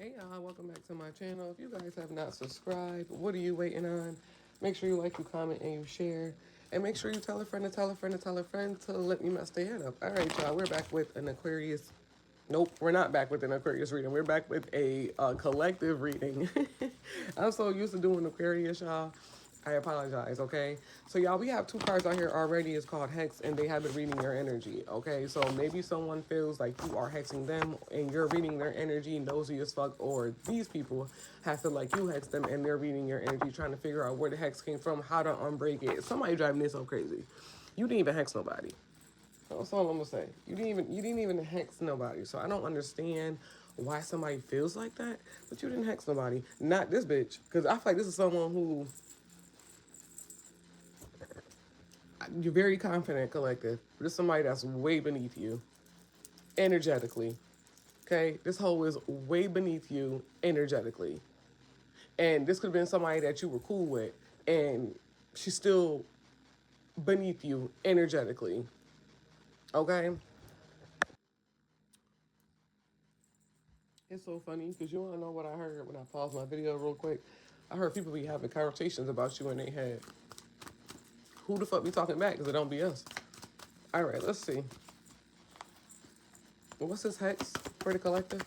Hey y'all, welcome back to my channel. If you guys have not subscribed, what are you waiting on? Make sure you like, you comment, and you share. And make sure you tell a friend to tell a friend to tell a friend to let me mess their head up. All right, y'all, we're back with an Aquarius. Nope, we're not back with an Aquarius reading. We're back with a collective reading. I'm so used to doing Aquarius, y'all. I apologize, okay? So, y'all, we have two cards out here already. It's called Hex, and they have been reading your energy, okay? So, maybe someone feels like you are hexing them, and you're reading their energy, nosy as fuck, or these people have feel like you hexed them, and they're reading your energy, trying to figure out where the hex came from, how to unbreak it. Somebody driving this so crazy. You didn't even hex nobody. That's all I'm gonna say. You didn't even hex nobody. So I don't understand why somebody feels like that. But you didn't hex nobody. Not this bitch. Because I feel like this is someone who you're very confident, collective. But this is somebody that's way beneath you energetically. Okay? This hoe is way beneath you energetically. And this could have been somebody that you were cool with. And she's still beneath you energetically. Okay? It's so funny because you want to know what I heard when I paused my video real quick. I heard people be having conversations about you in their head. Who the fuck be talking back? Because it don't be us. All right, let's see. What's this hex for the collective?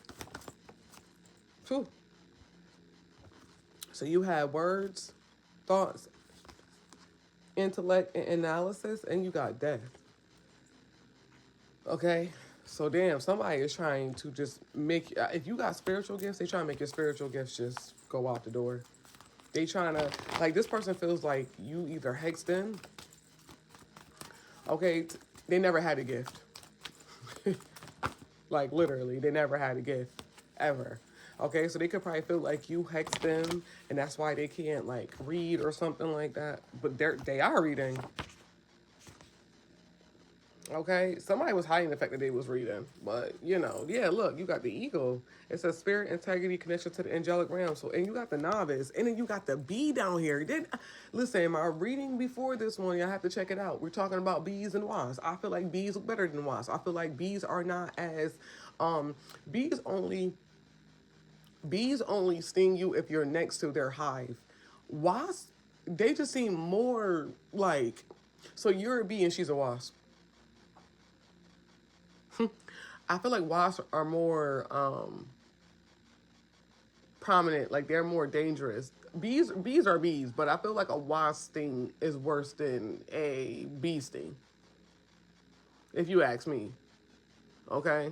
Phew. So you have words, thoughts, intellect, and analysis, and you got death. Okay? So damn, somebody is trying to just make, if you got spiritual gifts, they try to make your spiritual gifts just go out the door. They trying to, like, this person feels like you either hexed them. Okay, they never had a gift. Like, literally, they never had a gift. Ever. Okay, so they could probably feel like you hexed them, and that's why they can't, like, read or something like that. But they are reading. Okay, somebody was hiding the fact that they was reading, but you know, yeah. Look, you got the ego. It says spirit, integrity, connection to the angelic realm. So, and you got the novice, and then you got the bee down here. Then, listen, my reading before this one, I have to check it out. We're talking about bees and wasps. I feel like bees look better than wasps. I feel like bees are not as, bees only, bees only sting you if you're next to their hive. Wasps, they just seem more like. So you're a bee and she's a wasp. I feel like wasps are more prominent, like they're more dangerous. Bees are bees, but I feel like a wasp sting is worse than a bee sting, if you ask me. Okay?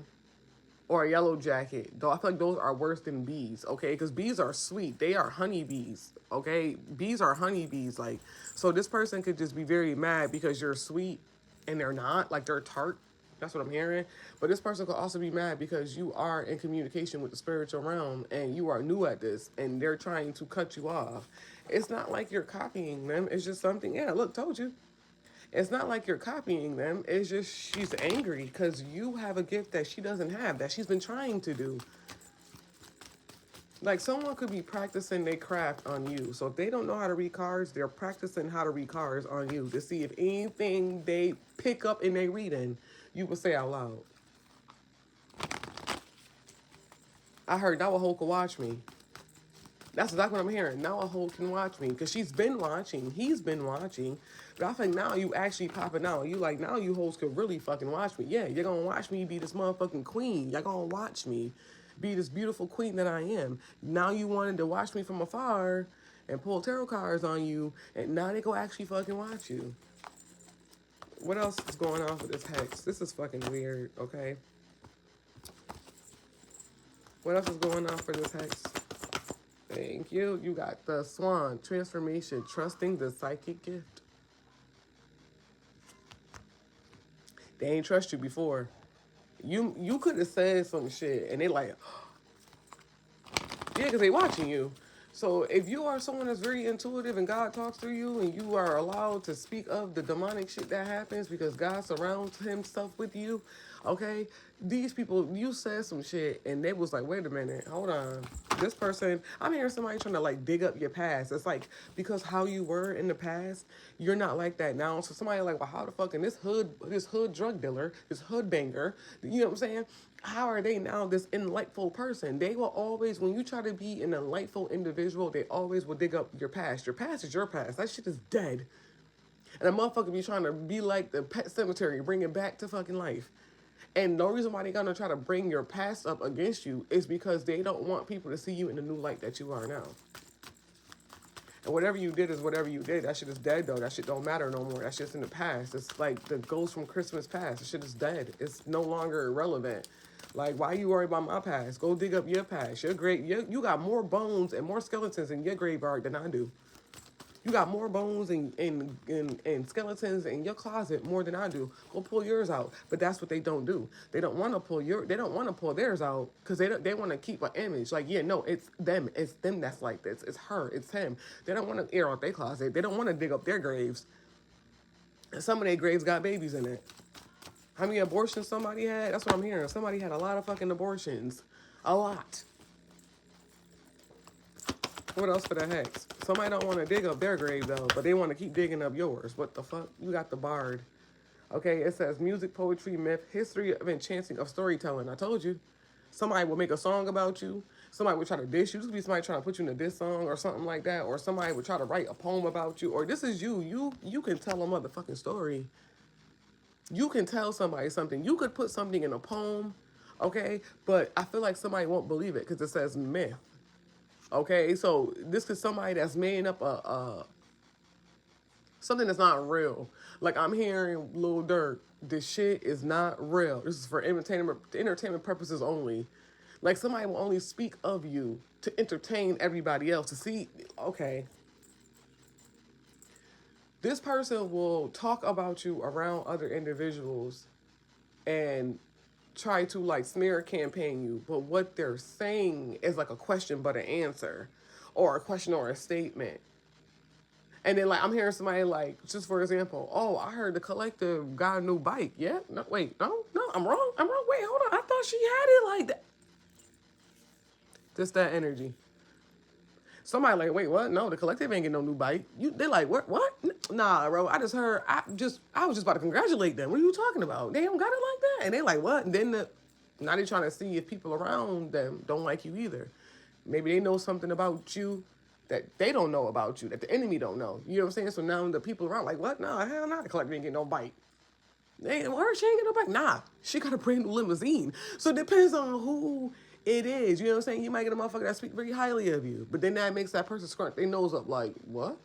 Or a yellow jacket. Though I feel like those are worse than bees, okay? Because bees are sweet. They are honeybees, okay? Bees are honeybees. Like, so this person could just be very mad because you're sweet and they're not. Like, they're tart. That's what I'm hearing. But this person could also be mad because you are in communication with the spiritual realm and you are new at this and they're trying to cut you off. It's not like you're copying them. It's just something, yeah, look, told you. It's not like you're copying them. It's just she's angry because you have a gift that she doesn't have, that she's been trying to do. Like someone could be practicing their craft on you. So if they don't know how to read cards, they're practicing how to read cards on you to see if anything they pick up in their reading, you will say out loud. I heard now a hoe can watch me. That's exactly what I'm hearing. Now a hoe can watch me because she's been watching. He's been watching. But I think now you actually popping out. You like now you hoes could really fucking watch me. Yeah, you're gonna watch me be this motherfucking queen. Y'all gonna watch me be this beautiful queen that I am. Now you wanted to watch me from afar and pull tarot cards on you, and now they go actually fucking watch you. What else is going on with this hex? This is fucking weird. Okay. What else is going on for this hex? Thank you. You got the swan, transformation, trusting the psychic gift. They ain't trust you before. You could have said some shit and they like, yeah, because they watching you. So if you are someone that's very intuitive and God talks through you and you are allowed to speak of the demonic shit that happens because God surrounds himself with you, okay? These people, you said some shit and they was like, wait a minute, hold on. This person, I'm hearing somebody trying to like dig up your past. It's like, because how you were in the past, you're not like that now. So somebody like, well, how the fuck, and this hood drug dealer, this hood banger, you know what I'm saying? how are they now this enlightful person? They will always, when you try to be an enlightful individual, they always will dig up your past. Your past is your past. That shit is dead. And a motherfucker be trying to be like the pet cemetery, bring it back to fucking life. And no reason why they gonna try to bring your past up against you is because they don't want people to see you in the new light that you are now. And whatever you did is whatever you did. That shit is dead though. That shit don't matter no more. That shit's in the past. It's like the ghost from Christmas past. The shit is dead. It's no longer irrelevant. Like, why you worry about my past? Go dig up your past. Your grave. You got more bones and more skeletons in your graveyard than I do. You got more bones and skeletons in your closet more than I do. Go pull yours out. But that's what they don't do. They don't want to pull theirs out because they want to keep an image. Like, yeah, no, it's them. It's them that's like this. It's her. It's him. They don't want to air out their closet. They don't want to dig up their graves. And some of their graves got babies in it. How many abortions somebody had? That's what I'm hearing. Somebody had a lot of fucking abortions. A lot. What else for the hex? Somebody don't want to dig up their grave, though, but they want to keep digging up yours. What the fuck? You got the bard. Okay, it says music, poetry, myth, history of enchanting, of storytelling. I told you. Somebody will make a song about you. Somebody would try to diss you. This could be somebody trying to put you in a diss song or something like that. Or somebody would try to write a poem about you. Or this is you. You can tell a motherfucking story. You can tell somebody something. You could put something in a poem, okay? But I feel like somebody won't believe it because it says myth. Okay, so this is somebody that's made up something that's not real. Like I'm hearing Lil Durk, this shit is not real. This is for entertainment purposes only. Like somebody will only speak of you to entertain everybody else, to see, okay. This person will talk about you around other individuals and try to like smear campaign you, but what they're saying is like a question but an answer, or a question or a statement. And then like I'm hearing somebody like, just for example, oh, I heard the collective got a new bike. Yeah, no, wait, no, I'm wrong. Wait, hold on, I thought she had it like that. Just that energy. Somebody like, wait, what? No, the collective ain't getting no new bike. They're like, what? Nah, bro. I just heard. I was just about to congratulate them. What are you talking about? They don't got it like that. And they like, what? And then now they're trying to see if people around them don't like you either. Maybe they know something about you that they don't know about you, that the enemy don't know. You know what I'm saying? So now the people around like, what? No, hell no. The collective ain't getting no bike. She ain't getting no bike. Nah, she got a brand new limousine. So it depends on who it is. You know what I'm saying? You might get a motherfucker that speak very highly of you, but then that makes that person scrunch their nose up like, what?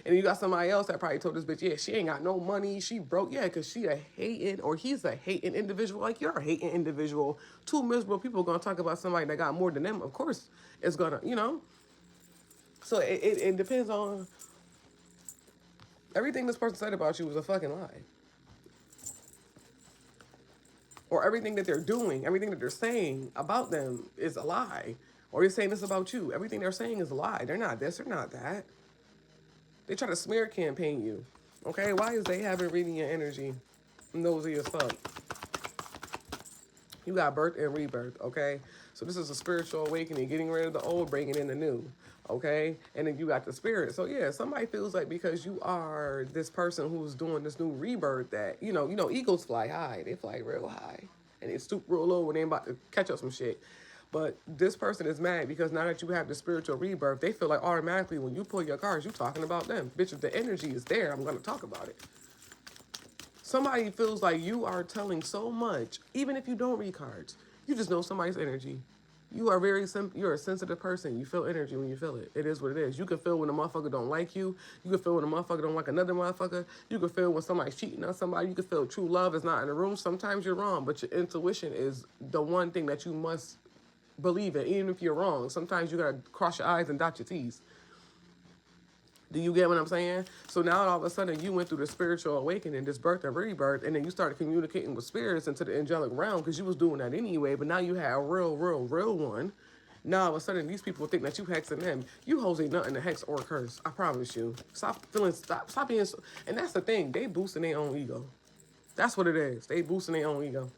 And you got somebody else that probably told this bitch, yeah, she ain't got no money, she broke. Yeah, because she a hating, or he's a hating individual. Like, you're a hating individual. Two miserable people going to talk about somebody that got more than them. Of course, it's going to, you know. So it depends on, everything this person said about you was a fucking lie. Or everything that they're doing, everything that they're saying about them is a lie. Or they're saying this about you. Everything they're saying is a lie. They're not this, they're not that. They try to smear campaign you. Okay, why is they having reading your energy? Nosy as fuck. You got birth and rebirth, okay? So this is a spiritual awakening, getting rid of the old, bringing in the new, okay? And then you got the spirit. So yeah, somebody feels like because you are this person who's doing this new rebirth that, you know, eagles fly high. They fly real high. And they stoop real low when they about to catch up some shit. But this person is mad because now that you have the spiritual rebirth, they feel like automatically when you pull your cards, you talking about them. Bitch, if the energy is there, I'm going to talk about it. Somebody feels like you are telling so much, even if you don't read cards. You just know somebody's energy. You are you're a sensitive person. You feel energy when you feel it. It is what it is. You can feel when a motherfucker don't like you. You can feel when a motherfucker don't like another motherfucker. You can feel when somebody's cheating on somebody. You can feel true love is not in the room. Sometimes you're wrong, but your intuition is the one thing that you must believe in, even if you're wrong. Sometimes you gotta cross your I's and dot your T's. Do you get what I'm saying? So now all of a sudden you went through the spiritual awakening, this birth and rebirth, and then you started communicating with spirits into the angelic realm because you was doing that anyway, but now you had a real one. Now all of a sudden these people think that you hexing them. You hoes ain't nothing to hex or curse. I promise you. Stop being so, and that's the thing. They boosting their own ego. That's what it is. They boosting their own ego.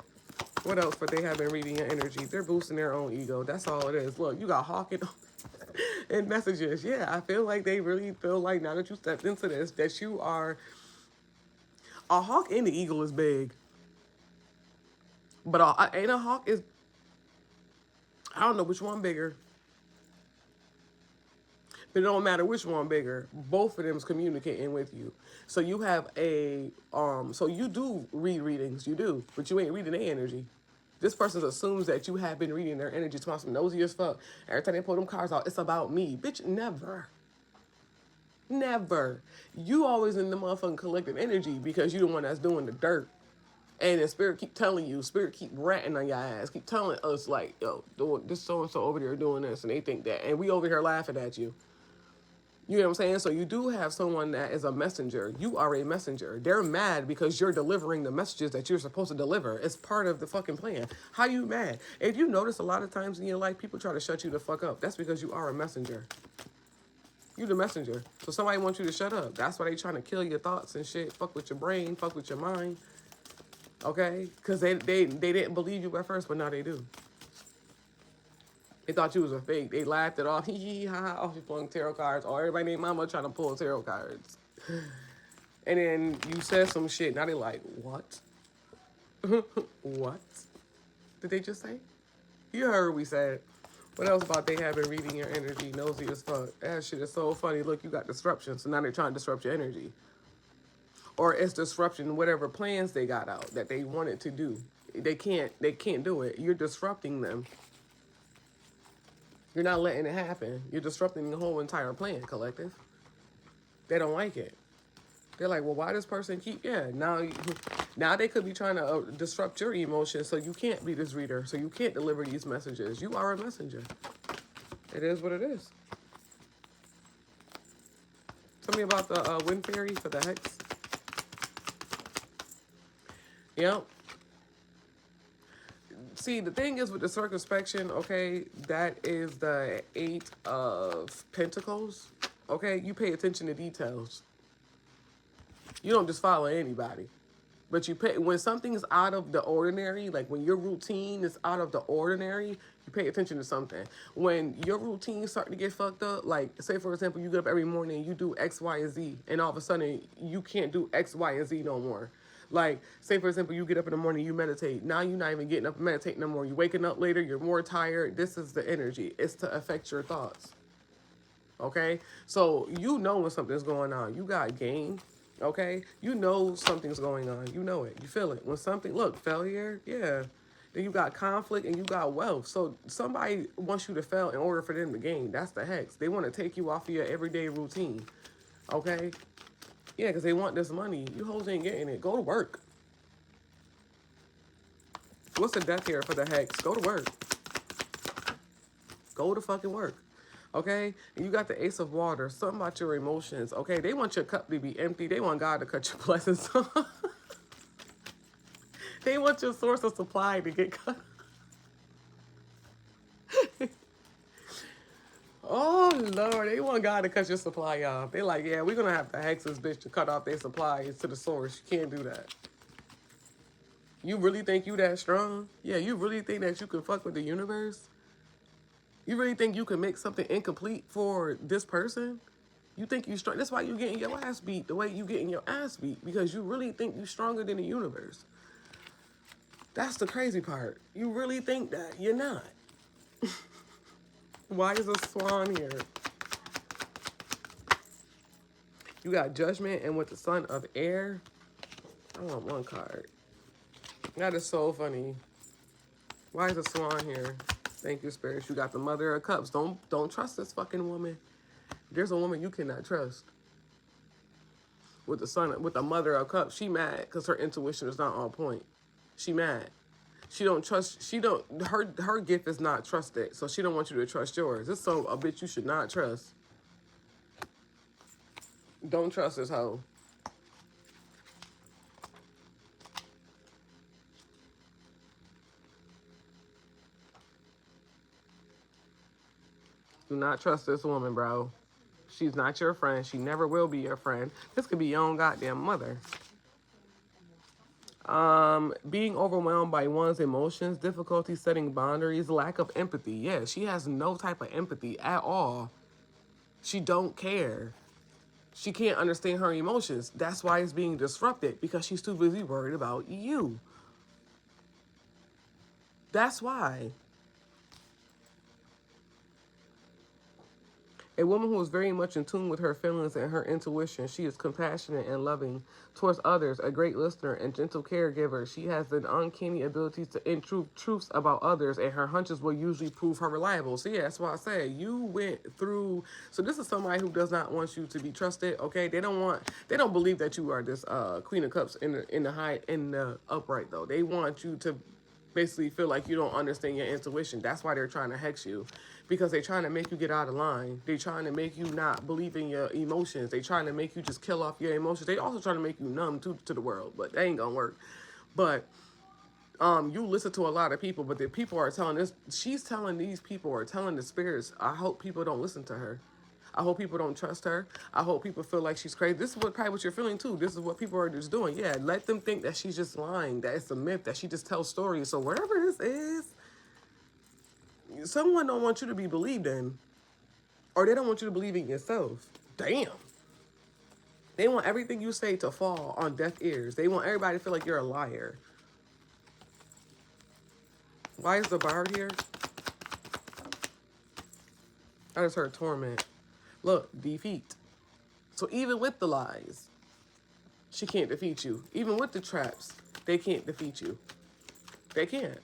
What else? But they have been reading your energy. They're boosting their own ego. That's all it is. Look, you got hawking and messages. Yeah, I feel like they really feel like now that you stepped into this, that you are... A hawk and the eagle is big. But ain't a hawk is, I don't know which one bigger. But it don't matter which one bigger. Both of them's communicating with you. So you have so you do read readings, you do, but you ain't reading their energy. This person assumes that you have been reading their energy. To some nosy as fuck. Every time they pull them cards out, it's about me. Bitch, never. Never. You always in the motherfucking collective energy because you the one that's doing the dirt. And the spirit keep telling you, spirit keep ratting on your ass, keep telling us like, yo, this so-and-so over there doing this, and they think that. And we over here laughing at you. You know what I'm saying? So you do have someone that is a messenger. You are a messenger. They're mad because you're delivering the messages that you're supposed to deliver. It's part of the fucking plan. How you mad? If you notice a lot of times in your life, people try to shut you the fuck up. That's because you are a messenger. You the messenger. So somebody wants you to shut up. That's why they trying to kill your thoughts and shit. Fuck with your brain. Fuck with your mind. Okay? Because they didn't believe you at first, but now they do. They thought you was a fake. They laughed it off. Hee hee ha ha. Oh, you pulling tarot cards. Oh, everybody named Mama trying to pull tarot cards. And then you said some shit. Now they like, what? What? Did they just say? You heard what we said. What else about they have been reading your energy? Nosy as fuck. That shit is so funny. Look, you got disruption. So now they're trying to disrupt your energy. Or it's disruption whatever plans they got out that they wanted to do. They can't do it. You're disrupting them. You're not letting it happen. You're disrupting the whole entire plan, collective. They don't like it. They're like, well, why does person keep... Yeah, now they could be trying to disrupt your emotions so you can't be this reader, so you can't deliver these messages. You are a messenger. It is what it is. Tell me about the wind fairy for the hex. Yep. See, the thing is with the circumspection, okay, that is the 8 of Pentacles, okay? You pay attention to details. You don't just follow anybody. But you pay, when something is out of the ordinary, like when your routine is out of the ordinary, you pay attention to something. When your routine is starting to get fucked up, like say for example, you get up every morning and you do X, Y, and Z, and all of a sudden you can't do X, Y, and Z no more. Like, say, for example, you get up in the morning, you meditate. Now you're not even getting up and meditate no more. You're waking up later, you're more tired. This is the energy. It's to affect your thoughts. Okay? So you know when something's going on. You got game. Okay? You know something's going on. You know it. You feel it. When something, look, failure, yeah. Then you got conflict and you got wealth. So somebody wants you to fail in order for them to gain. That's the hex. They want to take you off of your everyday routine. Okay? Yeah, because they want this money. You hoes ain't getting it. Go to work. What's the death here for the hex? Go to work. Go to fucking work. Okay? And you got the Ace of Water. Something about your emotions. Okay? They want your cup to be empty. They want God to cut your blessings off. They want your source of supply to get cut. Oh, Lord. They want God to cut your supply off. They like, yeah, we're going to have to hex this bitch to cut off their supplies to the source. You can't do that. You really think you that strong? Yeah, you really think that you can fuck with the universe? You really think you can make something incomplete for this person? You think you strong? That's why you getting your ass beat the way you getting your ass beat. Because you really think you stronger than the universe. That's the crazy part. You really think that. You're not. Why is a swan here? You got Judgment, and with the Son of Air, I want one card. That is so funny. Why is a swan here? Thank you, Spirits. You got the Mother of Cups. Don't trust this fucking woman. There's a woman you cannot trust. With the Son, with the Mother of Cups, she mad because her intuition is not on point. She mad. She don't trust, her gift is not trusted, so she don't want you to trust yours. This so a bitch you should not trust. Don't trust this hoe. Do not trust this woman, bro. She's not your friend. She never will be your friend. This could be your own goddamn mother. Being overwhelmed by one's emotions, difficulty setting boundaries, lack of empathy. Yeah, she has no type of empathy at all. She don't care. She can't understand her emotions. That's why it's being disrupted, because she's too busy worried about you. That's why. A woman who is very much in tune with her feelings and her intuition. She is compassionate and loving towards others, a great listener and gentle caregiver. She has an uncanny ability to intrude truths about others, and her hunches will usually prove her reliable. So yeah, that's why I say you went through. So this is somebody who does not want you to be trusted. Okay, they don't believe that you are this Queen of Cups in the upright though. They want you to basically feel like you don't understand your intuition. That's why they're trying to hex you, because they're trying to make you get out of line. They're trying to make you not believe in your emotions. They're trying to make you just kill off your emotions. They also trying to make you numb to the world, but that ain't gonna work. But you listen to a lot of people, but the people are telling this. She's telling these people, or telling the spirits, I hope people don't listen to her. I hope people don't trust her. I hope people feel like she's crazy. This is probably what you're feeling too. This is what people are just doing. Yeah, let them think that she's just lying, that it's a myth, that she just tells stories. So whatever this is, someone don't want you to be believed in, or they don't want you to believe in yourself. Damn. They want everything you say to fall on deaf ears. They want everybody to feel like you're a liar. Why is the bard here? I just heard torment. Look, defeat. So even with the lies, she can't defeat you. Even with the traps, they can't defeat you. They can't.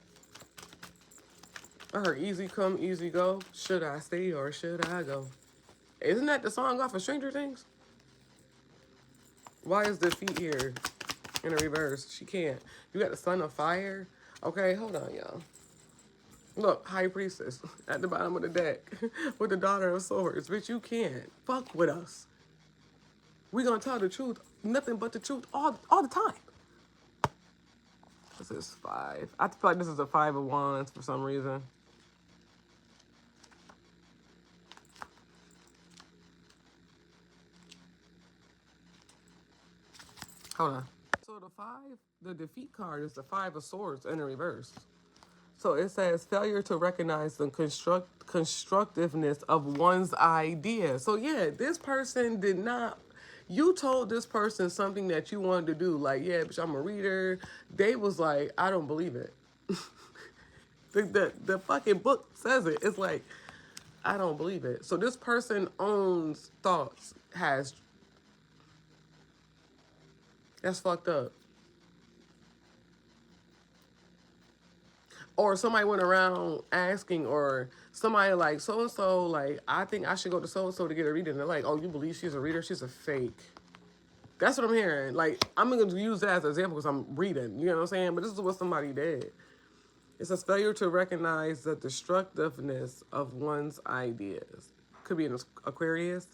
I heard easy come, easy go. Should I stay or should I go? Isn't that the song off of Stranger Things? Why is defeat here in a reverse? She can't. You got the Son of Fire. Okay, hold on, y'all. Look, High Priestess at the bottom of the deck with the Daughter of Swords. Bitch, you can't fuck with us. We gonna tell the truth, nothing but the truth all the time. This is 5. I feel like this is a 5 of Wands for some reason. Hold on. So the defeat card is the 5 of Swords in the reverse. So it says failure to recognize the constructiveness of one's idea. So yeah, this person did not. You told this person something that you wanted to do. Like, yeah, bitch, I'm a reader. They was like, I don't believe it. The fucking book says it. It's like, I don't believe it. So this person owns thoughts. That's fucked up. Or somebody went around asking, or somebody like, so-and-so, like, I think I should go to so-and-so to get a reading. They're like, oh, you believe she's a reader? She's a fake. That's what I'm hearing. Like, I'm going to use that as an example because I'm reading. You know what I'm saying? But this is what somebody did. It says failure to recognize the destructiveness of one's ideas. Could be an Aquarius.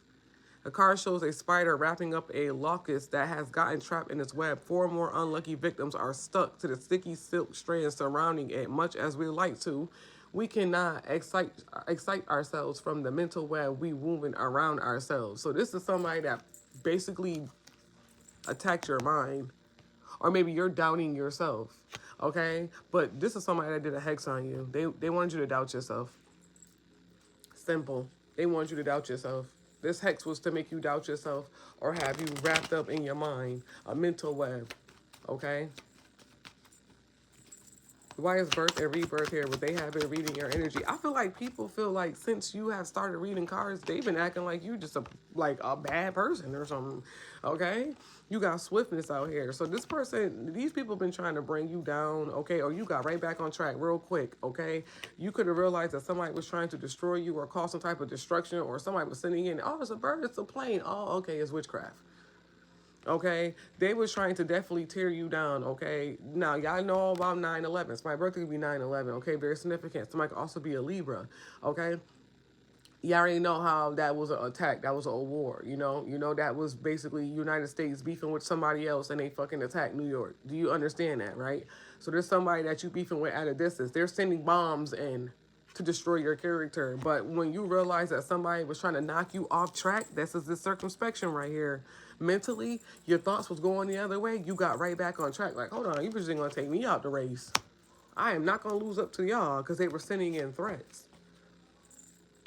A card shows a spider wrapping up a locust that has gotten trapped in its web. 4 more unlucky victims are stuck to the sticky silk strands surrounding it. Much as we like to, we cannot excite ourselves from the mental web we woven around ourselves. So this is somebody that basically attacked your mind. Or maybe you're doubting yourself, okay? But this is somebody that did a hex on you. They wanted you to doubt yourself. Simple. They want you to doubt yourself. This hex was to make you doubt yourself or have you wrapped up in your mind, a mental web, okay? Why is birth and rebirth here? But they have been reading your energy. I feel like people feel like since you have started reading cards, they've been acting like you just a bad person or something, okay? You got swiftness out here. So this person, these people been trying to bring you down, okay? Or you got right back on track real quick, okay? You could have realized that somebody was trying to destroy you or cause some type of destruction, or somebody was sending in, oh, it's a bird, it's a plane. Oh, okay, it's witchcraft. Okay, they was trying to definitely tear you down. Okay, now y'all know all about 9/11. So my birthday could be 9/11. Okay, very significant. Somebody could also be a Libra. Okay, you already know how that was an attack. That was a war. You know that was basically United States beefing with somebody else, and they fucking attacked New York. Do you understand that, right? So there's somebody that you beefing with at a distance. They're sending bombs in to destroy your character. But when you realize that somebody was trying to knock you off track, this is the circumspection right here. Mentally, your thoughts was going the other way. You got right back on track. Like, hold on, you just ain't gonna take me out the race. I am not gonna lose up to y'all because they were sending in threats.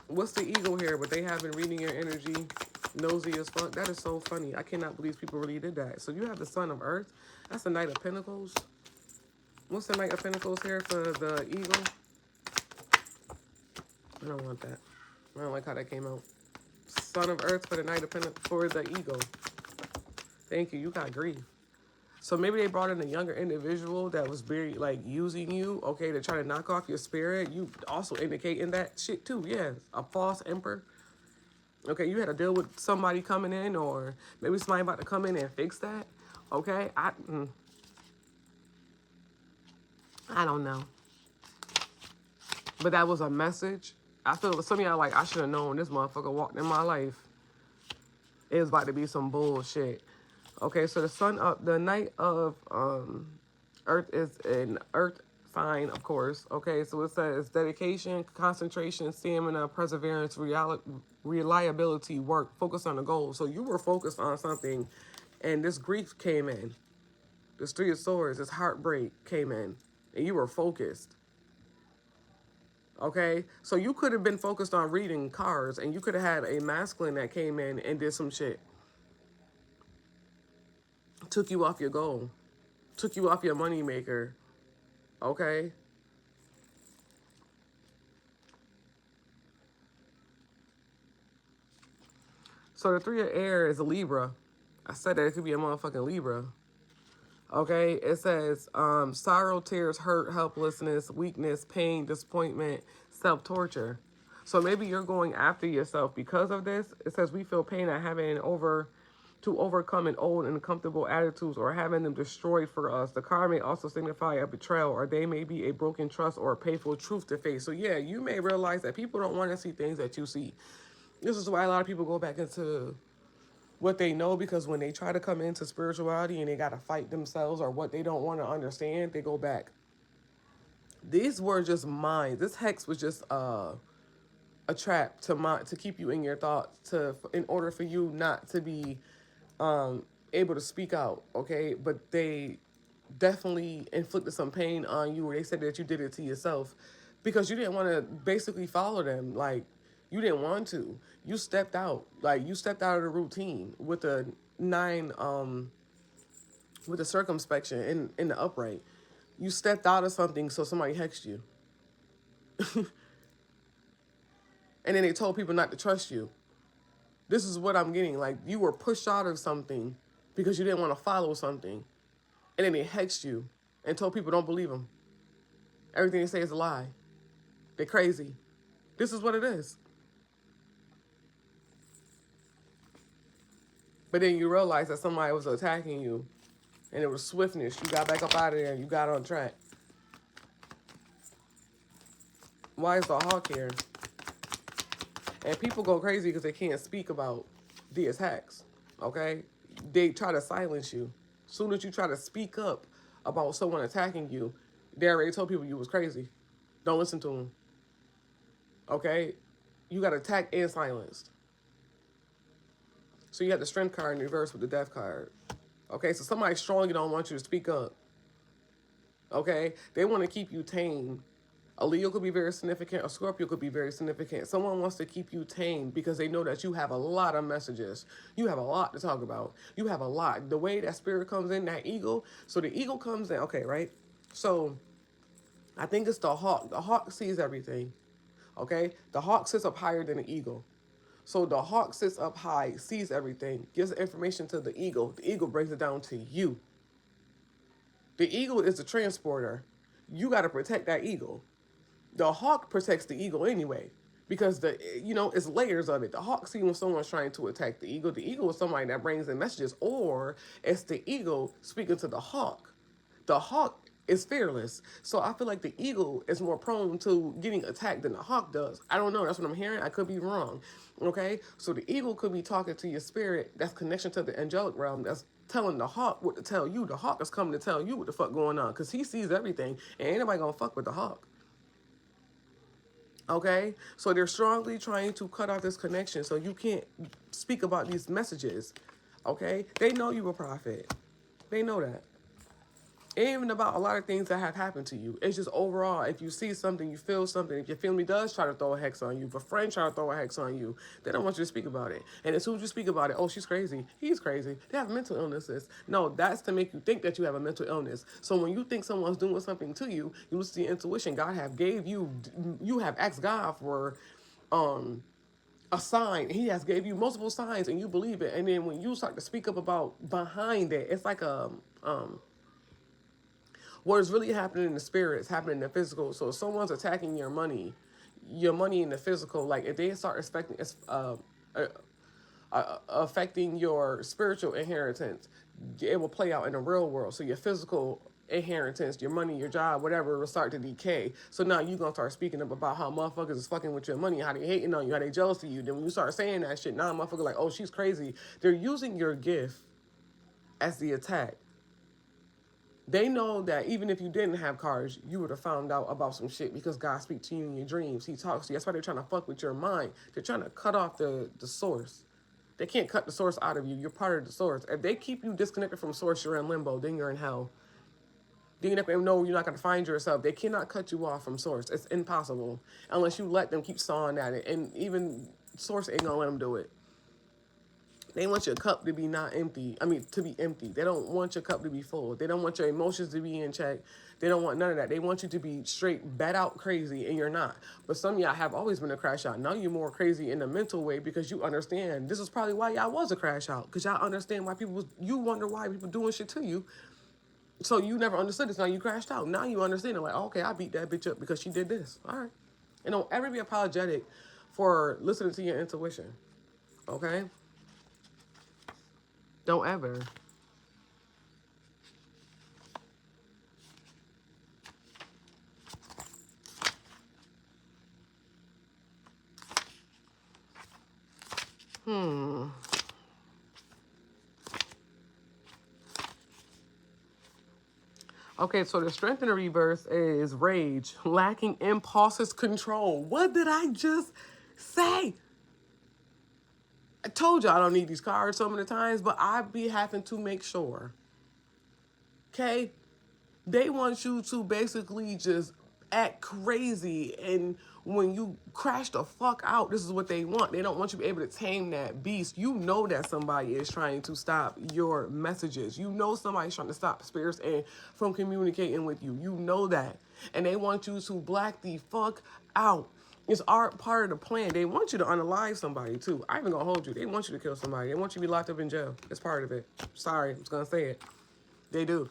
What's the ego here? But they have been reading your energy. Nosy as fuck. That is so funny. I cannot believe people really did that. So you have the Son of Earth. That's the Knight of Pentacles. What's the Knight of Pentacles here for the Eagle? I don't want that. I don't like how that came out. Son of Earth for the Knight of Pentacles for the Eagle. Thank you. You got grief. So maybe they brought in a younger individual that was very, like, using you, okay, to try to knock off your spirit. You also indicating that shit, too. Yeah, a false emperor. Okay, you had to deal with somebody coming in, or maybe somebody about to come in and fix that. Okay, I don't know. But that was a message. I feel some of y'all like, I should have known this motherfucker walked in my life. It was about to be some bullshit. Okay, so the Knight of Earth is an earth sign, of course. Okay, so it says dedication, concentration, stamina, perseverance, reliability, work, focus on the goal. So you were focused on something, and this grief came in. This Three of Swords, this heartbreak came in, and you were focused. Okay, so you could have been focused on reading cards, and you could have had a masculine that came in and did some shit. Took you off your goal. Took you off your money maker. Okay? So the Three of Air is a Libra. I said that it could be a motherfucking Libra. Okay? It says sorrow, tears, hurt, helplessness, weakness, pain, disappointment, self-torture. So maybe you're going after yourself because of this. It says we feel pain at having to overcome an old and uncomfortable attitudes or having them destroyed for us. The card may also signify a betrayal, or they may be a broken trust or a painful truth to face. So yeah, you may realize that people don't want to see things that you see. This is why a lot of people go back into what they know, because when they try to come into spirituality and they got to fight themselves or what they don't want to understand, they go back. These were just mine. This hex was just a trap to keep you in your thoughts, in order for you not to be able to speak out, okay? But they definitely inflicted some pain on you, or they said that you did it to yourself because you didn't want to basically follow them. Like, you didn't want to. You stepped out. Like, you stepped out of the routine with the with the circumspection in the upright. You stepped out of something so somebody hexed you. And then they told people not to trust you. This is what I'm getting. Like, you were pushed out of something because you didn't want to follow something. And then they hexed you and told people don't believe them. Everything they say is a lie. They're crazy. This is what it is. But then you realize that somebody was attacking you, and it was swiftness. You got back up out of there and you got on track. Why is the Hawk here? And people go crazy because they can't speak about the attacks, okay? They try to silence you. As soon as you try to speak up about someone attacking you, they already told people you was crazy. Don't listen to them, okay? You got attacked and silenced. So you got the Strength card in reverse with the Death card. Okay, so somebody strongly don't want you to speak up. Okay? They want to keep you tame. A Leo could be very significant. A Scorpio could be very significant. Someone wants to keep you tame because they know that you have a lot of messages. You have a lot to talk about. You have a lot. The way that spirit comes in, that eagle. So the eagle comes in. Okay, right? So I think it's the hawk. The hawk sees everything. Okay? The hawk sits up higher than the eagle. So the hawk sits up high, sees everything, gives the information to the eagle. The eagle brings it down to you. The eagle is the transporter. You got to protect that eagle. The hawk protects the eagle anyway, because it's layers of it. The hawk sees when someone's trying to attack the eagle. The eagle is somebody that brings in messages, or it's the eagle speaking to the hawk. The hawk is fearless. So I feel like the eagle is more prone to getting attacked than the hawk does. I don't know. That's what I'm hearing. I could be wrong. Okay? So the eagle could be talking to your spirit. That's connection to the angelic realm. That's telling the hawk what to tell you. The hawk is coming to tell you what the fuck going on, because he sees everything, and ain't nobody gonna fuck with the hawk. Okay? So they're strongly trying to cut off this connection so you can't speak about these messages. Okay? They know you a prophet. They know that. It ain't even about a lot of things that have happened to you. It's just overall, if you see something, you feel something. If your family does try to throw a hex on you, if a friend try to throw a hex on you, they don't want you to speak about it. And as soon as you speak about it, oh, she's crazy, he's crazy, they have mental illnesses. No, that's to make you think that you have a mental illness. So when you think someone's doing something to you, you listen to your intuition. God have gave you, you have asked God for a sign. He has gave you multiple signs and you believe it. And then when you start to speak up about behind it, it's like what is really happening in the spirit is happening in the physical. So if someone's attacking your money in the physical, like if they start affecting your spiritual inheritance, it will play out in the real world. So your physical inheritance, your money, your job, whatever, will start to decay. So now you're going to start speaking up about how motherfuckers is fucking with your money, how they hating on you, how they jealous of you. Then when you start saying that shit, now motherfuckers like, oh, she's crazy. They're using your gift as the attack. They know that even if you didn't have cars, you would have found out about some shit because God speaks to you in your dreams. He talks to you. That's why they're trying to fuck with your mind. They're trying to cut off the source. They can't cut the source out of you. You're part of the source. If they keep you disconnected from source, you're in limbo. Then you're in hell. Then you're not going to know you're not going to find yourself. They cannot cut you off from source. It's impossible unless you let them keep sawing at it. And even source ain't going to let them do it. They want your cup to be not empty. I mean, to be empty. They don't want your cup to be full. They don't want your emotions to be in check. They don't want none of that. They want you to be straight bat out crazy, and you're not. But some of y'all have always been a crash out. Now you're more crazy in the mental way because you understand. This is probably why y'all was a crash out, because y'all understand why you wonder why people doing shit to you. So you never understood this. Now you crashed out. Now you understand it. Like, okay, I beat that bitch up because she did this. All right. And don't ever be apologetic for listening to your intuition. Okay? Don't ever. Okay, so the strength in the reverse is rage, lacking impulses control. What did I just say? I told you I don't need these cards so many times, but I be having to make sure. Okay? They want you to basically just act crazy, and when you crash the fuck out, this is what they want. They don't want you to be able to tame that beast. You know that somebody is trying to stop your messages. You know somebody's trying to stop spirits and from communicating with you. You know that. And they want you to black the fuck out. It's part of the plan. They want you to unalive somebody too. I ain't even gonna hold you. They want you to kill somebody. They want you to be locked up in jail. It's part of it. Sorry, I'm just gonna say it. They do.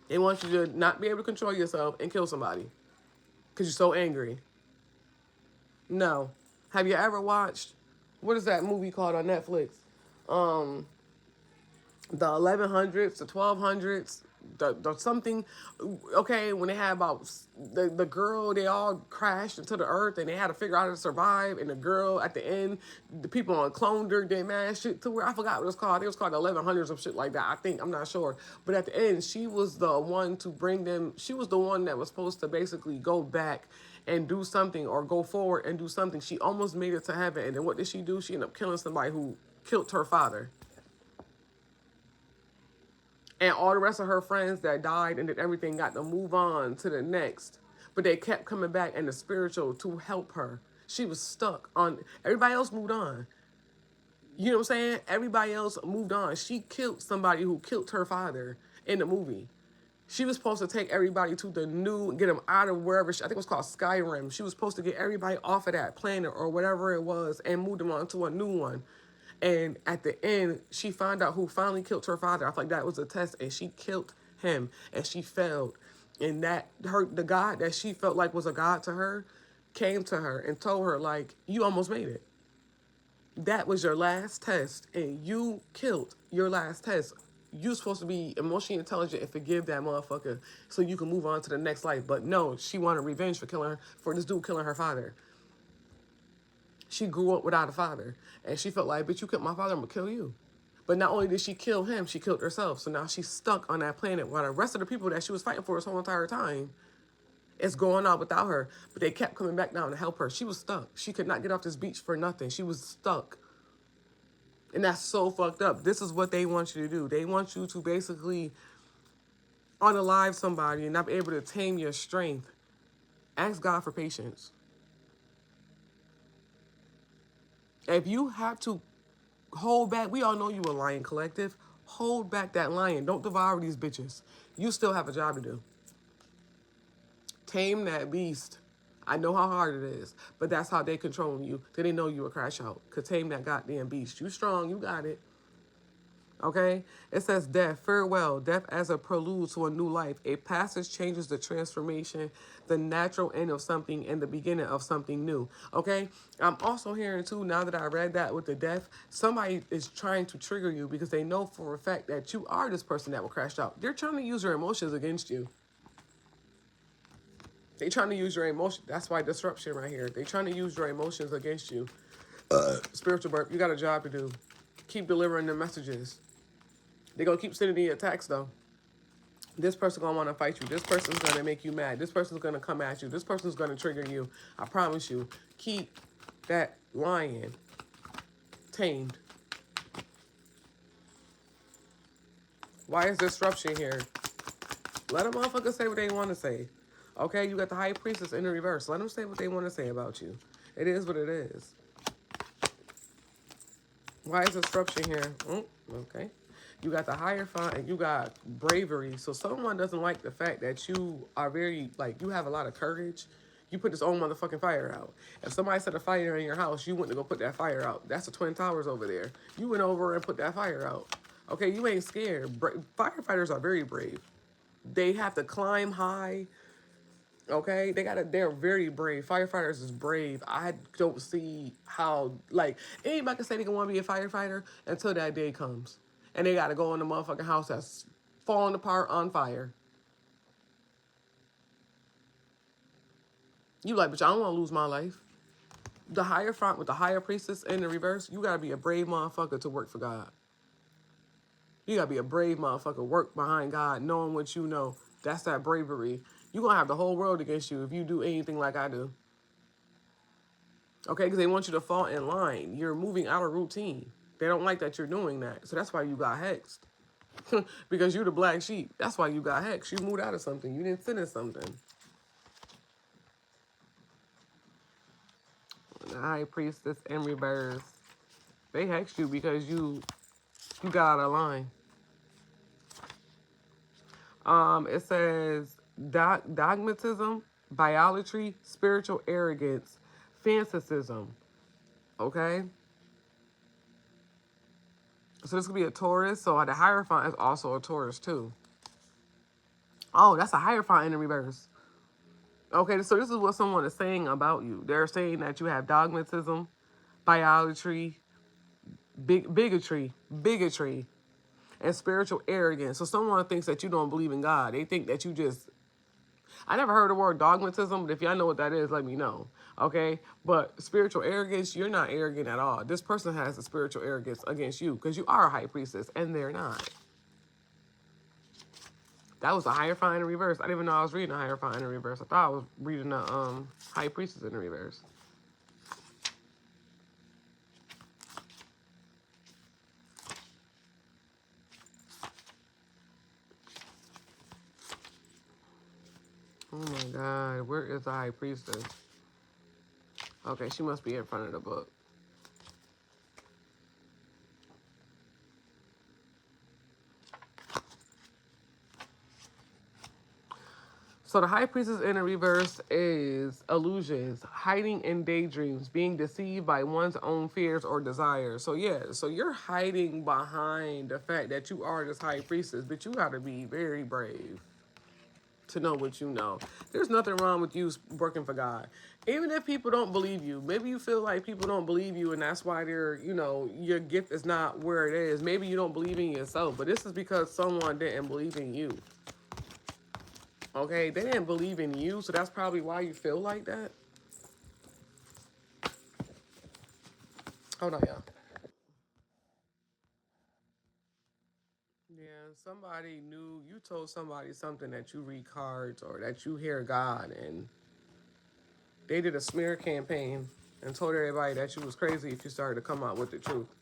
They want you to not be able to control yourself and kill somebody because you're so angry. No. Have you ever watched, what is that movie called on Netflix? The 1100s, the 1200s, the something. Okay, when they had about the girl, they all crashed into the earth and they had to figure out how to survive. And the girl at the end, the people on cloned her, did mad shit to her. I forgot what it was called. It was called the 1100s or shit like that. I think, I'm not sure. But at the end, she was the one to bring them. She was the one that was supposed to basically go back and do something, or go forward and do something. She almost made it to heaven. And then what did she do? She ended up killing somebody who killed her father. And all the rest of her friends that died and did everything got to move on to the next. But they kept coming back in the spiritual to help her. She was stuck on, everybody else moved on. You know what I'm saying? Everybody else moved on. She killed somebody who killed her father in the movie. She was supposed to take everybody to the new, get them out of wherever, I think it was called Skyrim. She was supposed to get everybody off of that planet or whatever it was and move them on to a new one. And at the end, she found out who finally killed her father. I feel like that was a test, and she killed him, and she failed. And the God that she felt like was a God to her came to her and told her, like, you almost made it. That was your last test, and you killed your last test. You're supposed to be emotionally intelligent and forgive that motherfucker so you can move on to the next life. But no, she wanted revenge for this dude killing her father. She grew up without a father, and she felt like, bitch, you killed my father, I'm gonna kill you. But not only did she kill him, she killed herself. So now she's stuck on that planet while the rest of the people that she was fighting for this whole entire time is going on without her. But they kept coming back down to help her. She was stuck. She could not get off this beach for nothing. She was stuck. And that's so fucked up. This is what they want you to do. They want you to basically unalive somebody and not be able to tame your strength, ask God for patience. If you have to hold back, we all know you a lion collective. Hold back that lion. Don't devour these bitches. You still have a job to do. Tame that beast. I know how hard it is, but that's how they controlling you. They know you a crash out. Could tame that goddamn beast. You strong, you got it. Okay? It says death, farewell, death as a prelude to a new life. A passage changes the transformation, the natural end of something and the beginning of something new. Okay? I'm also hearing too, now that I read that with the death, somebody is trying to trigger you because they know for a fact that you are this person that will crash out. They're trying to use your emotions against you. They're trying to use your emotion. That's why disruption right here. They're trying to use your emotions against you. Spiritual birth, you got a job to do. Keep delivering the messages. They're going to keep sending the attacks, though. This person going to want to fight you. This person's going to make you mad. This person's going to come at you. This person's going to trigger you. I promise you. Keep that lion tamed. Why is disruption here? Let a motherfucker say what they want to say. Okay, you got the high priestess in the reverse. Let them say what they want to say about you. It is what it is. Why is disruption here? Okay. You got the Hierophant and you got bravery. So someone doesn't like the fact that you are very, like, you have a lot of courage. You put this own motherfucking fire out. If somebody set a fire in your house, you went to go put that fire out. That's the Twin Towers over there. You went over and put that fire out. Okay, you ain't scared. Firefighters are very brave. They have to climb high. Okay, they're very brave. Firefighters is brave. I don't see how, like, anybody can say they can want to be a firefighter until that day comes. And they got to go in the motherfucking house that's falling apart on fire. You like, but I don't want to lose my life. The Hierophant with the higher priestess in the reverse, you got to be a brave motherfucker to work for God. You got to be a brave motherfucker, work behind God, knowing what you know. That's that bravery. You're going to have the whole world against you if you do anything like I do. Okay, because they want you to fall in line. You're moving out of routine. They don't like that you're doing that. So that's why you got hexed. Because you're the black sheep. That's why you got hexed. You moved out of something. You didn't sit in something. The high priestess in reverse. They hexed you because you got out of line. It says dogmatism, biolatry, spiritual arrogance, fanaticism. Okay? So this could be a Taurus. So the Hierophant is also a Taurus too. Oh, that's a Hierophant in the reverse. Okay, so this is what someone is saying about you. They're saying that you have dogmatism, biolatry, bigotry, and spiritual arrogance. So someone thinks that you don't believe in God. They think that you just... I never heard the word dogmatism, but if y'all know what that is, let me know. Okay? But spiritual arrogance, you're not arrogant at all. This person has a spiritual arrogance against you because you are a high priestess, and they're not. That was a Hierophant in the reverse. I didn't even know I was reading a Hierophant in the reverse. I thought I was reading a high priestess in the reverse. Oh my God, where is the high priestess? Okay, she must be in front of the book. So the high priestess in the reverse is illusions, hiding in daydreams, being deceived by one's own fears or desires. So yeah, so you're hiding behind the fact that you are this high priestess, but you got to be very brave to know what you know. There's nothing wrong with you working for God. Even if people don't believe you, maybe you feel like people don't believe you and that's why your gift is not where it is. Maybe you don't believe in yourself, but this is because someone didn't believe in you. Okay, they didn't believe in you, so that's probably why you feel like that. Hold on, y'all. Yeah, somebody knew, you told somebody something that you read cards or that you hear God, and they did a smear campaign and told everybody that you was crazy if you started to come out with the truth.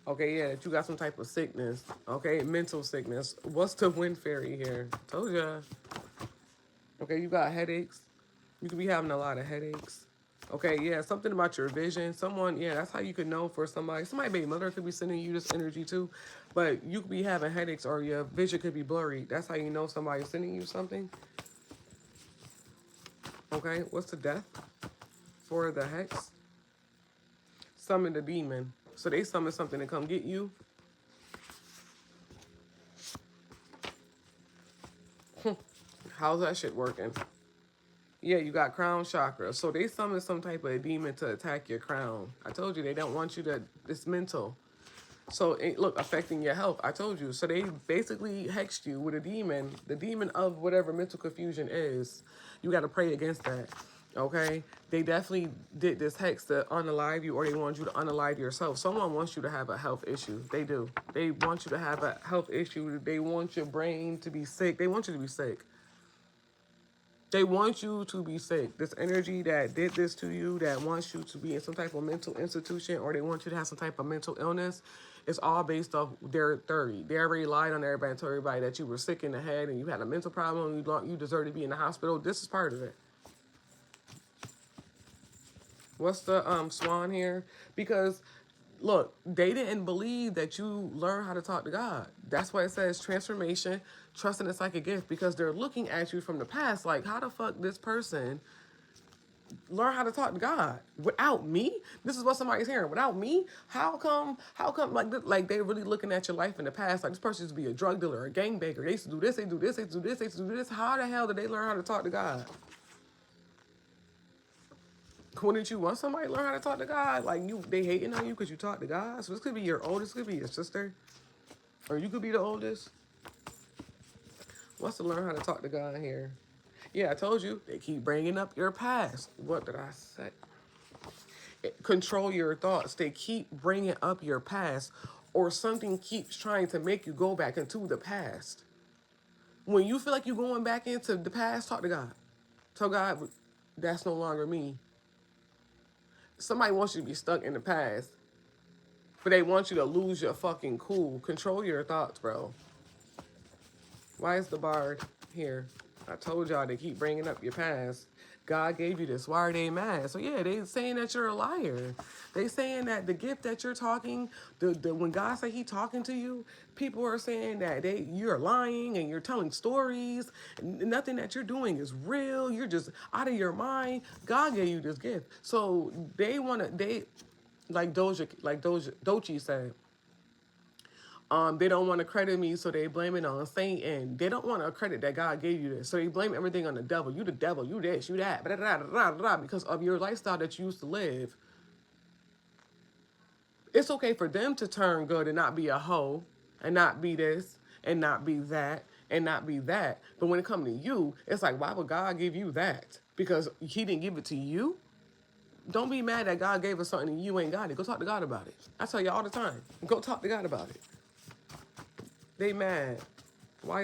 Okay, yeah, that you got some type of sickness. Okay, mental sickness. What's the wind fairy here? Told ya. Okay, you got headaches. You could be having a lot of headaches. Okay, yeah, something about your vision. Someone, yeah, that's how you could know for somebody. Somebody, baby mother could be sending you this energy too, but you could be having headaches or your vision could be blurry. That's how you know somebody's sending you something. Okay, what's the death for the hex? Summon the demon. So they summon something to come get you. How's that shit working? Yeah, you got crown chakra. So they summon some type of demon to attack your crown. I told you they don't want you to, it's mental. So look, affecting your health. I told you. So they basically hexed you with a demon, the demon of whatever mental confusion is. You got to pray against that. Okay? They definitely did this hex to unalive you, or they want you to unalive yourself. Someone wants you to have a health issue. They do. They want you to have a health issue. They want your brain to be sick. They want you to be sick. They want you to be sick. This energy that did this to you, that wants you to be in some type of mental institution, or they want you to have some type of mental illness, it's all based off their theory. They already lied on everybody and told everybody that you were sick in the head and you had a mental problem and you deserve to be in the hospital. This is part of it. What's the swan here? Because look, they didn't believe that you learn how to talk to God. That's why it says transformation, trust in a psychic gift, because they're looking at you from the past like, how the fuck this person learn how to talk to God without me? This is what somebody's hearing. Without me? How come like they really looking at your life in the past like this person used to be a drug dealer, a gangbanger. They used to do this, they do this, they do this, they do this. How the hell did they learn how to talk to God? Wouldn't you want somebody to learn how to talk to God? Like they hating on you because you talk to God? So this could be your oldest, could be your sister. Or you could be the oldest. Wants to learn how to talk to God here. Yeah, I told you. They keep bringing up your past. What did I say? Control your thoughts. They keep bringing up your past. Or something keeps trying to make you go back into the past. When you feel like you're going back into the past, talk to God. Tell God, that's no longer me. Somebody wants you to be stuck in the past, but they want you to lose your fucking cool. Control your thoughts, bro. Why is the bard here? I told y'all they keep bringing up your past. God gave you this. Why are they mad? So yeah, they saying that you're a liar. They saying that the gift that you're talking, when God say he talking to you, people are saying that you're lying and you're telling stories. Nothing that you're doing is real. You're just out of your mind. God gave you this gift. So like Dochi said, they don't want to credit me, so they blame it on Satan. They don't want to credit that God gave you this, so they blame everything on the devil. You the devil, you this, you that, blah, blah, blah, blah, because of your lifestyle that you used to live. It's okay for them to turn good and not be a hoe, and not be this, and not be that, and not be that. But when it comes to you, it's like, why would God give you that? Because he didn't give it to you? Don't be mad that God gave us something and you ain't got it. Go talk to God about it. I tell you all the time. Go talk to God about it. They mad. Why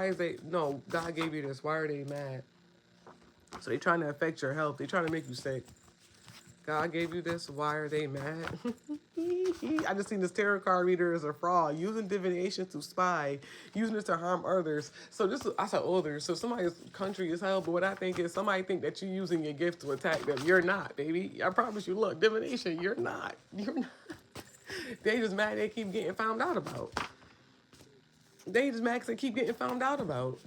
is they, no, God gave you this. Why are they mad? So they trying to affect your health. They trying to make you sick. God gave you this. Why are they mad? I just seen this tarot card reader as a fraud, using divination to spy, using it to harm others. So this is, I said others. So somebody's country is hell, but what I think is somebody think that you're using your gift to attack them. You're not, baby. I promise you. Look, divination. You're not. You're not. They just mad they keep getting found out about. They just mad because they keep getting found out about.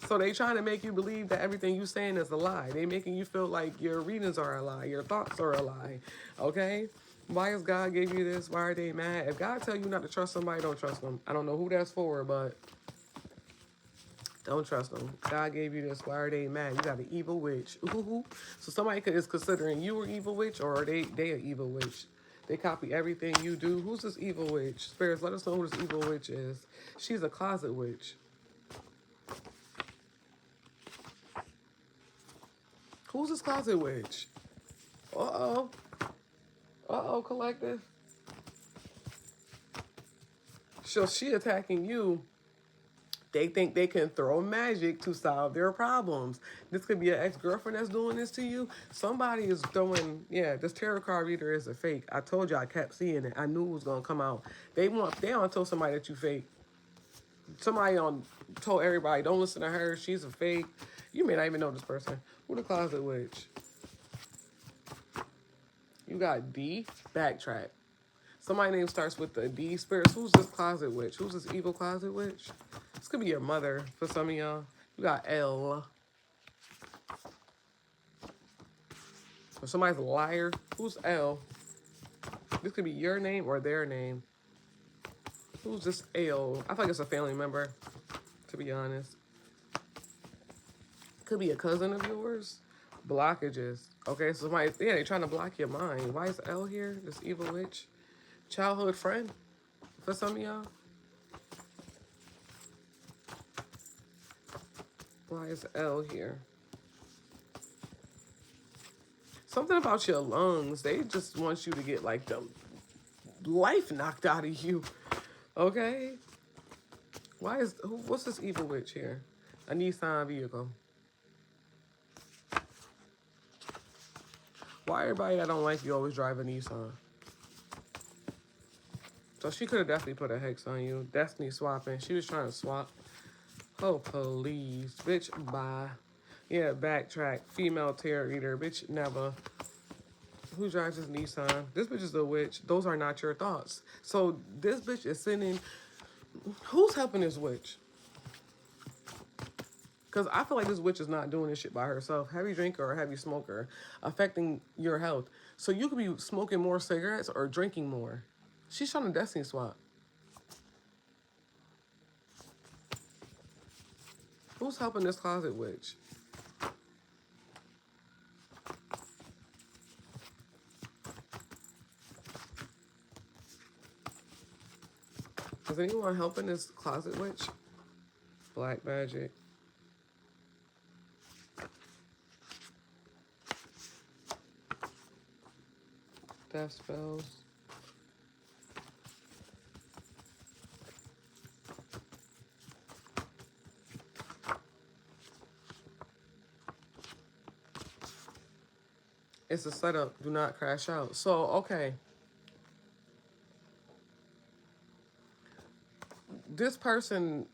So they trying to make you believe that everything you saying is a lie. They making you feel like your readings are a lie, your thoughts are a lie, okay? Why is God gave you this? Why are they mad? If God tell you not to trust somebody, don't trust them. I don't know who that's for, but don't trust them. God gave you this. Why are they mad? You got an evil witch. Ooh. So somebody is considering you an evil witch, or are they an evil witch? They copy everything you do. Who's this evil witch? Spirits, let us know who this evil witch is. She's a closet witch. Who's this closet witch? Uh-oh. Uh-oh, collective. So she attacking you They think they can throw magic to solve their problems. This could be an ex-girlfriend that's doing this to you. Somebody is throwing, yeah, this tarot card reader is a fake. I told you I kept seeing it. I knew it was going to come out. They don't tell somebody that you fake. Somebody told everybody, don't listen to her. She's a fake. You may not even know this person. Who the closet witch? You got D, backtrack. Somebody name starts with the D. Spirits, who's this closet witch? Who's this evil closet witch? This could be your mother for some of y'all. You got L. Or somebody's a liar. Who's L? This could be your name or their name. Who's this L? I feel like it's a family member, to be honest. Could be a cousin of yours. Blockages. Okay, so somebody, yeah, they're trying to block your mind. Why is L here? This evil witch. Childhood friend for some of y'all. Why is L here? Something about your lungs. They just want you to get like the life knocked out of you. Okay? What's this evil witch here? A Nissan vehicle. Why everybody that don't like you always drive a Nissan? So she could have definitely put a hex on you. Destiny swapping. She was trying to swap. Oh, please. Bitch, bye. Yeah, backtrack. Female tarot reader. Bitch, never. Who drives this Nissan? This bitch is a witch. Those are not your thoughts. So this bitch is sending... Who's helping this witch? Because I feel like this witch is not doing this shit by herself. Heavy drinker or heavy smoker. Affecting your health. So you could be smoking more cigarettes or drinking more. She's trying to destiny swap. Who's helping this closet witch? Is anyone helping this closet witch? Black magic. Death spells. It's a setup. Do not crash out. So, okay. This person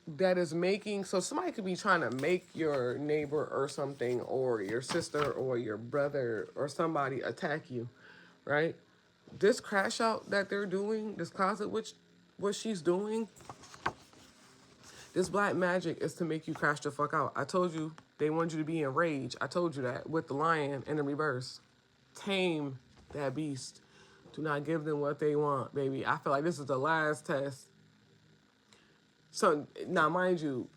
that is making... So somebody could be trying to make your neighbor or something, or your sister or your brother or somebody attack you, right? This crash out that they're doing, this closet witch, what she's doing, this black magic is to make you crash the fuck out. I told you they wanted you to be in rage. I told you that with the lion in the reverse. Tame that beast. Do not give them what they want, baby. I feel like this is the last test. So, now mind you,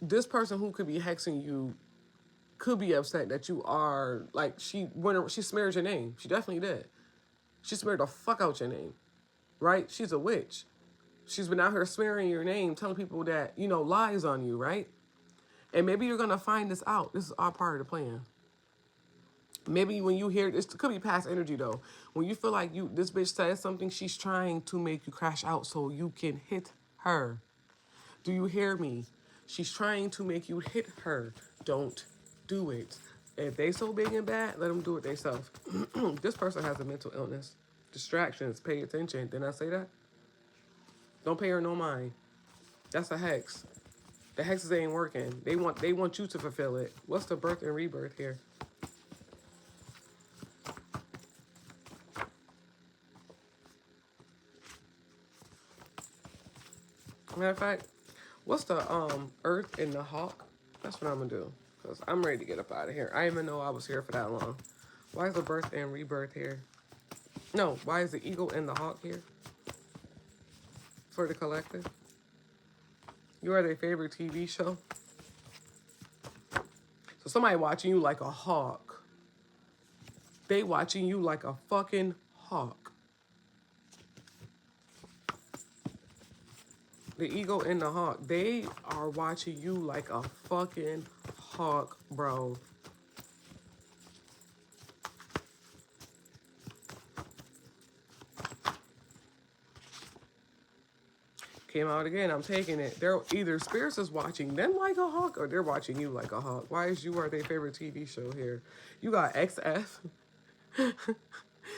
this person who could be hexing you could be upset that you are, like, she smeared your name. She definitely did. She smeared the fuck out your name, right? She's a witch. She's been out here smearing your name, telling people that, you know, lies on you, right? And maybe you're going to find this out. This is all part of the plan. Maybe when you hear this, it could be past energy though. When you feel like this bitch says something, she's trying to make you crash out so you can hit her. Do you hear me? She's trying to make you hit her. Don't do it. If they so big and bad, let them do it themselves. This person has a mental illness. Distractions. Pay attention. Didn't I say that? Don't pay her no mind. That's a hex. The hexes ain't working. They want you to fulfill it. What's the birth and rebirth here? Matter of fact, what's the earth and the hawk? That's what I'm gonna do. Because I'm ready to get up out of here. I didn't even know I was here for that long. Why is the birth and rebirth here? No, why is the eagle and the hawk here? For the collective. You are their favorite TV show. So somebody watching you like a hawk. They watching you like a fucking hawk. The eagle and the hawk, they are watching you like a fucking hawk, bro. came out again. I'm taking it. They're either spirits is watching them like a hawk or they're watching you like a hawk. Why is You Are Their Favorite TV Show here? You got XF.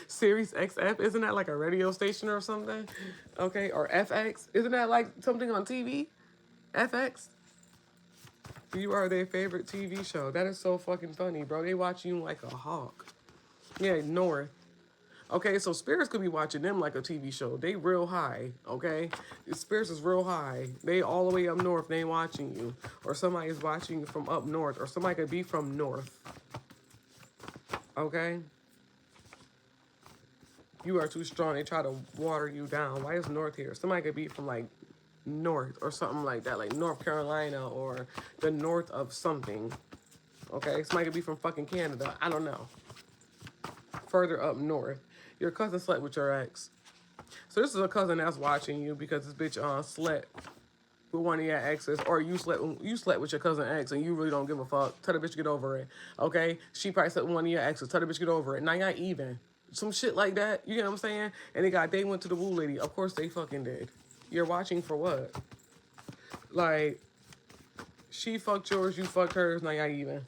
Series XF. Isn't that like a radio station or something? Okay. Or FX. Isn't that like something on TV? FX. You Are Their Favorite TV Show. That is so fucking funny, bro. They watch you like a hawk. Yeah, North. Okay, so spirits could be watching them like a TV show. They real high, okay? Spirits is real high. They all the way up north, they watching you. Or somebody is watching you from up north. Or somebody could be from north. Okay? You are too strong. They try to water you down. Why is north here? Somebody could be from like north or something like that. Like North Carolina or the north of something. Okay? Somebody could be from fucking Canada. I don't know. Further up north. Your cousin slept with your ex. So this is a cousin that's watching you because this bitch slept with one of your exes, or you slept with your cousin ex and you really don't give a fuck. Tell the bitch to get over it. Okay? She probably slept with one of your exes. Tell the bitch to get over it. Now y'all even. Some shit like that. You get what I'm saying? And they went to the woo lady. Of course they fucking did. You're watching for what? Like, she fucked yours, you fucked hers, now y'all even.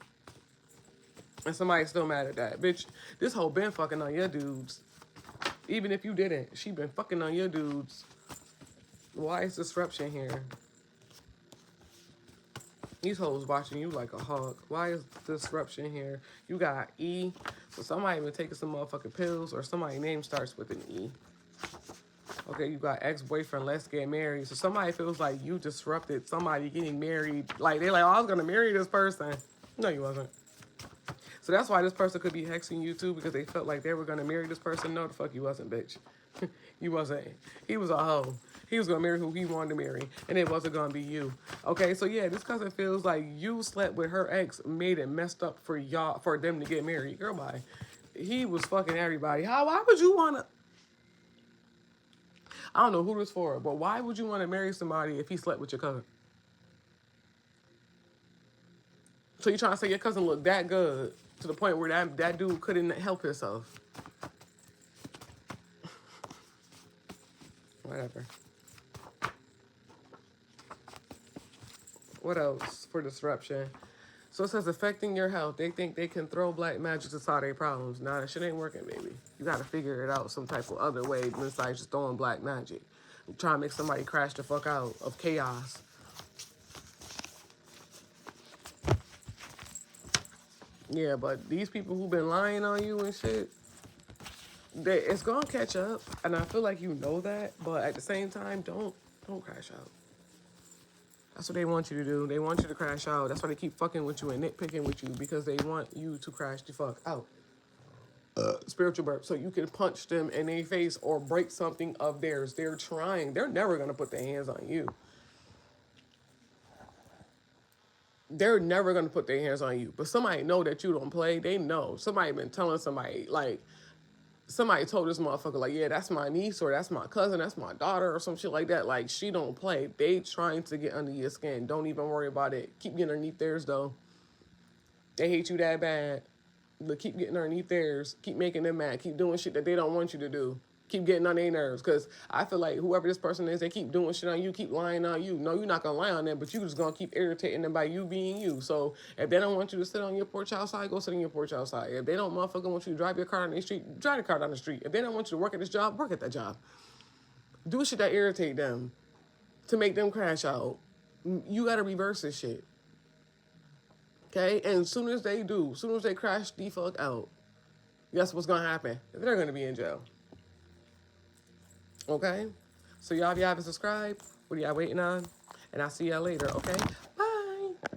And somebody's still mad at that. Bitch, this hoe been fucking on your dudes. Even if you didn't, she been fucking on your dudes. Why is disruption here? These hoes watching you like a hawk. Why is disruption here? You got E. So somebody been taking some motherfucking pills, or somebody's name starts with an E. Okay, you got ex-boyfriend, let's get married. So somebody feels like you disrupted somebody getting married. Like, they're like, oh, I was going to marry this person. No, you wasn't. So that's why this person could be hexing you too, because they felt like they were going to marry this person. No, the fuck you wasn't, bitch. You wasn't. He was a hoe. He was going to marry who he wanted to marry, and it wasn't going to be you. Okay, so yeah, this cousin feels like you slept with her ex, made it messed up for y'all, for them to get married. Girl, bye. He was fucking everybody. Why would you want to... I don't know who this for, but why would you want to marry somebody if he slept with your cousin? So you trying to say your cousin looked that good to the point where that dude couldn't help himself? Whatever. What else for disruption? So it says affecting your health. They think they can throw black magic to solve their problems. Nah, that shit ain't working, baby. You got to figure it out some type of other way besides just throwing black magic. I'm trying to make somebody crash the fuck out of chaos. Yeah, but these people who've been lying on you and shit, it's gonna catch up, and I feel like you know that, but at the same time, don't crash out. That's what they want you to do. They want you to crash out. That's why they keep fucking with you and nitpicking with you, because they want you to crash the fuck out. Spiritual burp, so you can punch them in their face or break something of theirs. They're trying. They're never gonna put their hands on you. They're never going to put their hands on you. But somebody know that you don't play. They know. Somebody been telling somebody, like, somebody told this motherfucker, like, yeah, that's my niece, or that's my cousin, that's my daughter, or some shit like that. Like, she don't play. They trying to get under your skin. Don't even worry about it. Keep getting underneath theirs, though. They hate you that bad. But keep getting underneath theirs. Keep making them mad. Keep doing shit that they don't want you to do. Keep getting on their nerves, because I feel like whoever this person is, they keep doing shit on you, keep lying on you. No, you're not going to lie on them, but you just going to keep irritating them by you being you. So if they don't want you to sit on your porch outside, go sit on your porch outside. If they don't motherfucking want you to drive your car down the street, drive the car down the street. If they don't want you to work at this job, work at that job. Do shit that irritate them to make them crash out. You got to reverse this shit. Okay? And as soon as they do, as soon as they crash the fuck out, guess what's going to happen? They're going to be in jail. Okay? So y'all, if you haven't subscribed, what are y'all waiting on? And I'll see y'all later, okay?